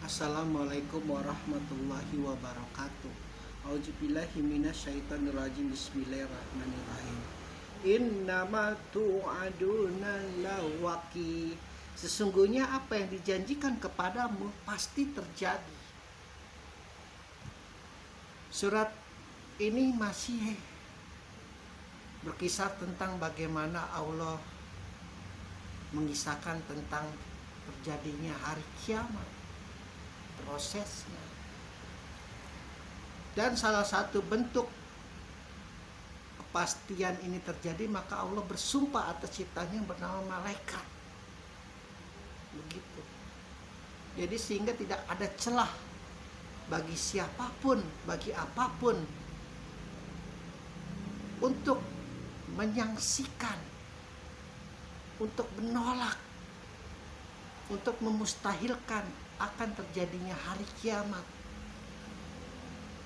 Assalamualaikum warahmatullahi wabarakatuh. Auzubillahi minasyaitonirrajim. Bismillahirrahmanirrahim. Innama tu'aduna lawaqi. Sesungguhnya apa yang dijanjikan kepadamu pasti terjadi. Surat ini masih berkisar tentang bagaimana Allah mengisahkan tentang terjadinya hari kiamat, prosesnya. Dan salah satu bentuk kepastian ini terjadi, maka Allah bersumpah atas ciptanya yang bernama malaikat. Begitu. Jadi sehingga tidak ada celah bagi siapapun, bagi apapun untuk menyangsikan, untuk menolak, untuk memustahilkan akan terjadinya hari kiamat.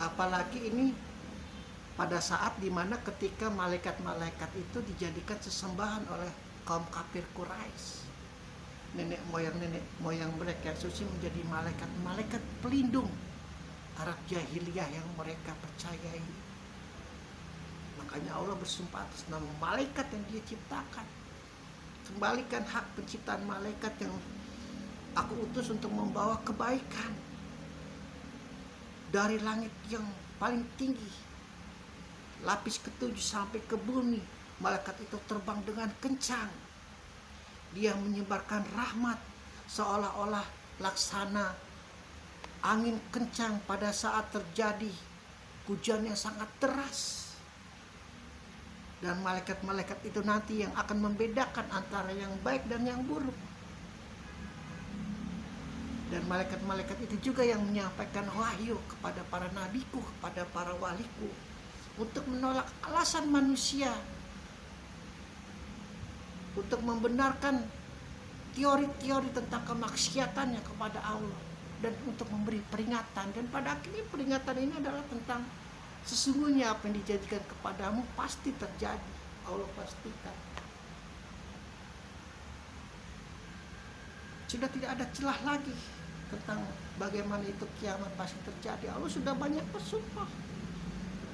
Apalagi ini pada saat dimana ketika malaikat-malaikat itu dijadikan sesembahan oleh kaum kafir Quraisy. Nenek moyang mereka yang suci menjadi malaikat pelindung Arab jahiliyah yang mereka percayai. Makanya Allah bersumpah atas nama malaikat yang Dia ciptakan. Kembalikan hak penciptaan malaikat yang Aku utus untuk membawa kebaikan dari langit yang paling tinggi, lapis ke-7 sampai ke bumi. Malaikat itu terbang dengan kencang. Dia menyebarkan rahmat seolah-olah laksana angin kencang pada saat terjadi hujan yang sangat deras. Dan malaikat-malaikat itu nanti yang akan membedakan antara yang baik dan yang buruk. Dan malaikat-malaikat itu juga yang menyampaikan wahyu kepada para nabiku, kepada para waliku, untuk menolak alasan manusia, untuk membenarkan teori-teori tentang kemaksiatannya kepada Allah, dan untuk memberi peringatan. Dan pada akhirnya peringatan ini adalah tentang sesungguhnya apa yang dijadikan kepadamu pasti terjadi. Allah pastikan. Sudah tidak ada celah lagi tentang bagaimana itu kiamat pasti terjadi. Allah sudah banyak bersumpah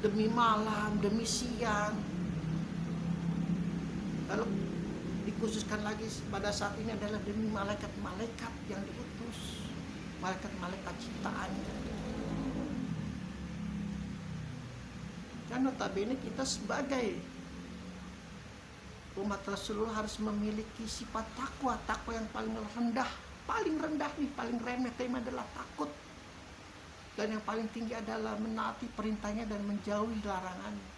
demi malam, demi siang. Lalu dikhususkan lagi pada saat ini adalah demi malaikat-malaikat yang diutus, malaikat-malaikat ciptaannya. Dan notabene kita sebagai umat Rasulullah harus memiliki sifat takwa yang paling rendah nih, paling remeh tema adalah takut. Dan yang paling tinggi adalah menaati perintahnya dan menjauhi larangannya.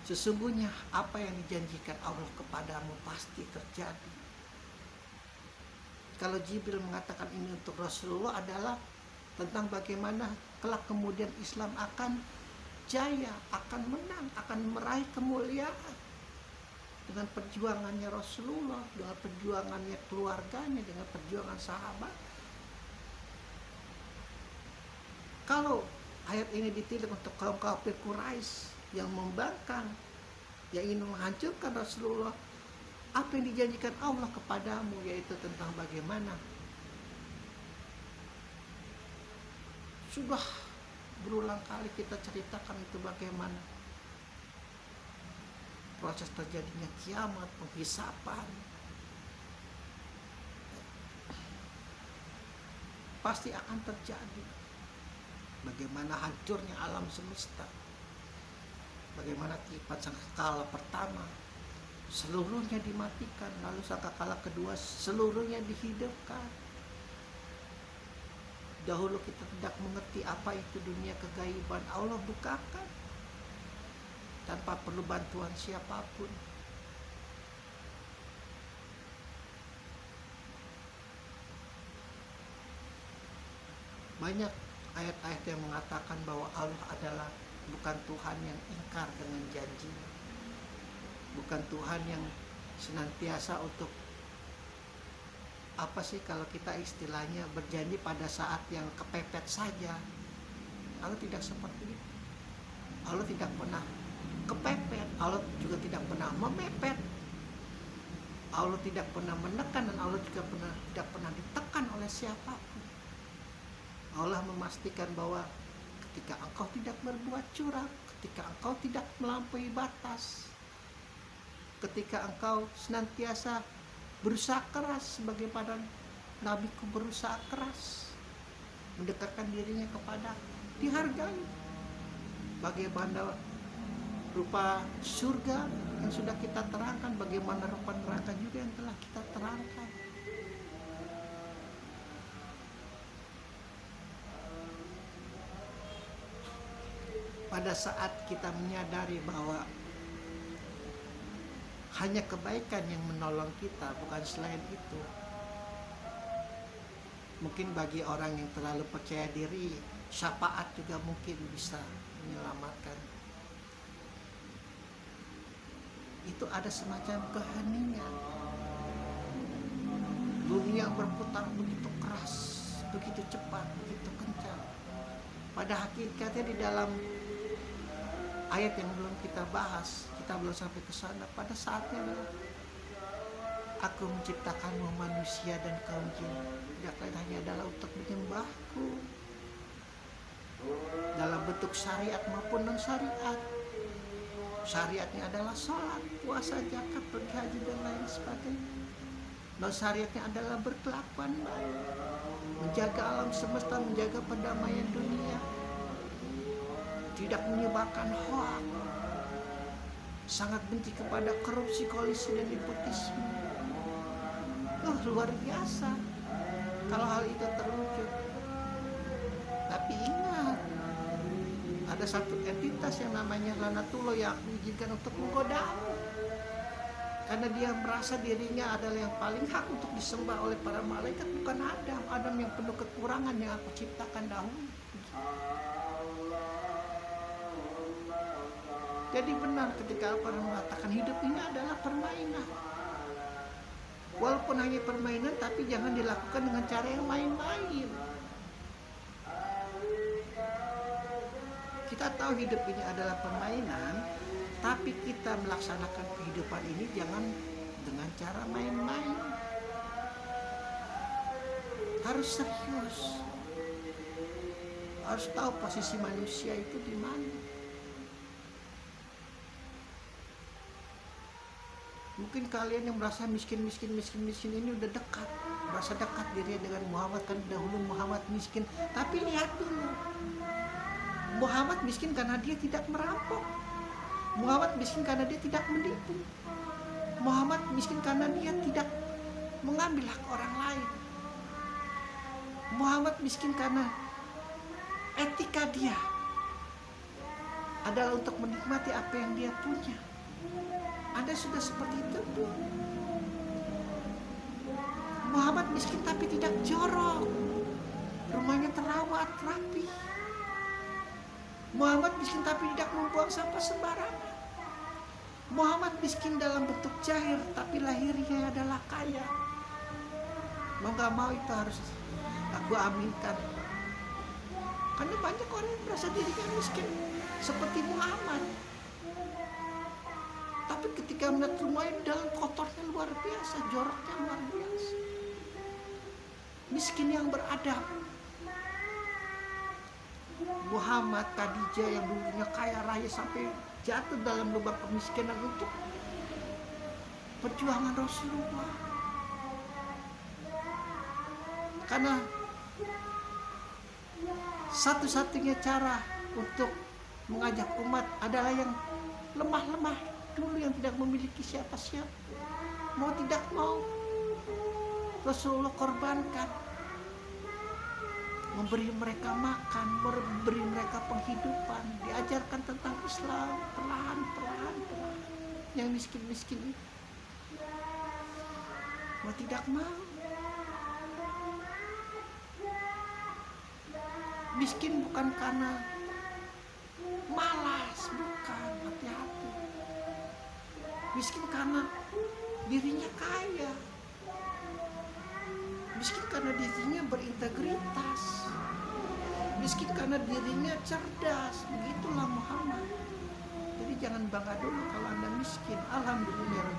Sesungguhnya apa yang dijanjikan Allah kepadamu pasti terjadi. Kalau Jibril mengatakan ini untuk Rasulullah adalah tentang bagaimana kelak kemudian Islam akan jaya, akan menang, akan meraih kemuliaan dengan perjuangannya Rasulullah, dengan perjuangannya keluarganya, dengan perjuangan sahabat. Kalau ayat ini ditilik untuk kaum kafir Quraisy yang membangkang, yang ingin menghancurkan Rasulullah, apa yang dijanjikan Allah kepadamu, yaitu tentang bagaimana sudah berulang kali kita ceritakan itu bagaimana proses terjadinya kiamat, penghisapan. Pasti akan terjadi. Bagaimana hancurnya alam semesta. Bagaimana kipat sangkakala pertama seluruhnya dimatikan, lalu sangkakala kedua seluruhnya dihidupkan. Dahulu kita tidak mengerti apa itu dunia kegaiban, Allah bukakan tanpa perlu bantuan siapapun. Banyak ayat-ayat yang mengatakan bahwa Allah adalah bukan Tuhan yang ingkar dengan janji, bukan Tuhan yang senantiasa untuk apa sih kalau kita istilahnya berjanji pada saat yang kepepet saja. Allah tidak seperti itu. Allah tidak pernah kepepet, Allah juga tidak pernah memepet. Allah tidak pernah menekan dan Allah juga tidak pernah ditekan oleh siapapun. Allah memastikan bahwa ketika engkau tidak berbuat curang, ketika engkau tidak melampaui batas, ketika engkau senantiasa berusaha keras sebagaimana nabiku berusaha keras mendekatkan dirinya kepada, dihargai. Bagaimana rupa surga yang sudah kita terangkan, bagaimana rupa neraka juga yang telah kita terangkan. Pada saat kita menyadari bahwa hanya kebaikan yang menolong kita, bukan selain itu. Mungkin bagi orang yang terlalu percaya diri, syafaat juga mungkin bisa menyelamatkan. Itu ada semacam keheningan. Dunia berputar begitu keras, begitu cepat, begitu kencang. Pada hakikatnya di dalam ayat yang belum kita bahas, kita belum sampai ke sana. Pada saatnya adalah aku menciptakanmu manusia dan kaum jin, tidak lain hanya adalah untuk menyembahku dalam bentuk syariat maupun non syariat. Syariatnya adalah sholat, puasa, zakat, pergi haji dan lain sebagainya. Non syariatnya adalah berkelakuan baik, menjaga alam semesta, menjaga perdamaian dunia, tidak menyebarkan hoax, sangat benci kepada korupsi, kolusi dan nepotisme. Luar biasa kalau hal itu terwujud. Tapi ingat, ada satu entitas yang namanya Lanatullah yang diizinkan untuk menggodamu, karena dia merasa dirinya adalah yang paling hak untuk disembah oleh para malaikat, bukan Adam. Adam yang penuh kekurangan yang aku ciptakan dahulu. Jadi benar ketika orang mengatakan hidup ini adalah permainan. Walaupun hanya permainan, tapi jangan dilakukan dengan cara yang main-main. Kita tahu hidup ini adalah permainan, tapi kita melaksanakan kehidupan ini jangan dengan cara main-main. Harus serius. Harus tahu posisi manusia itu di mana. Mungkin kalian yang merasa miskin ini udah dekat, merasa dekat dirinya dengan Muhammad, kan dahulu Muhammad miskin. Tapi lihat dulu, Muhammad miskin karena dia tidak merampok, Muhammad miskin karena dia tidak menipu, Muhammad miskin karena dia tidak mengambil hak orang lain, Muhammad miskin karena etika dia adalah untuk menikmati apa yang dia punya. Anda sudah seperti itu belum? Muhammad miskin tapi tidak jorok, rumahnya terawat rapi. Muhammad miskin tapi tidak membuang sampah sembarangan. Muhammad miskin dalam bentuk jahir tapi lahirnya adalah kaya. Mau gak mau itu harus aku aminkan. Karena banyak orang yang merasa dirinya miskin seperti Muhammad, tapi ketika melihat rumahnya dalam kotornya luar biasa, joroknya luar biasa. Miskin yang beradab. Muhammad, Khadijah yang dulunya kaya raya sampai jatuh dalam lubang kemiskinan untuk perjuangan Rasulullah. Karena satu-satunya cara untuk mengajak umat adalah yang lemah-lemah dulu, yang tidak memiliki siapa-siapa. Mau tidak mau Rasulullah korbankan, memberi mereka makan, memberi mereka penghidupan, diajarkan tentang Islam perlahan. Yang miskin-miskin itu mau tidak mau. Miskin bukan karena malas, bukan, hati-hati. Miskin karena dirinya kaya. Miskin karena dirinya berintegritas. Miskin karena dirinya cerdas. Begitulah Muhammad. Jadi jangan bangga dulu kalau Anda miskin. Alhamdulillah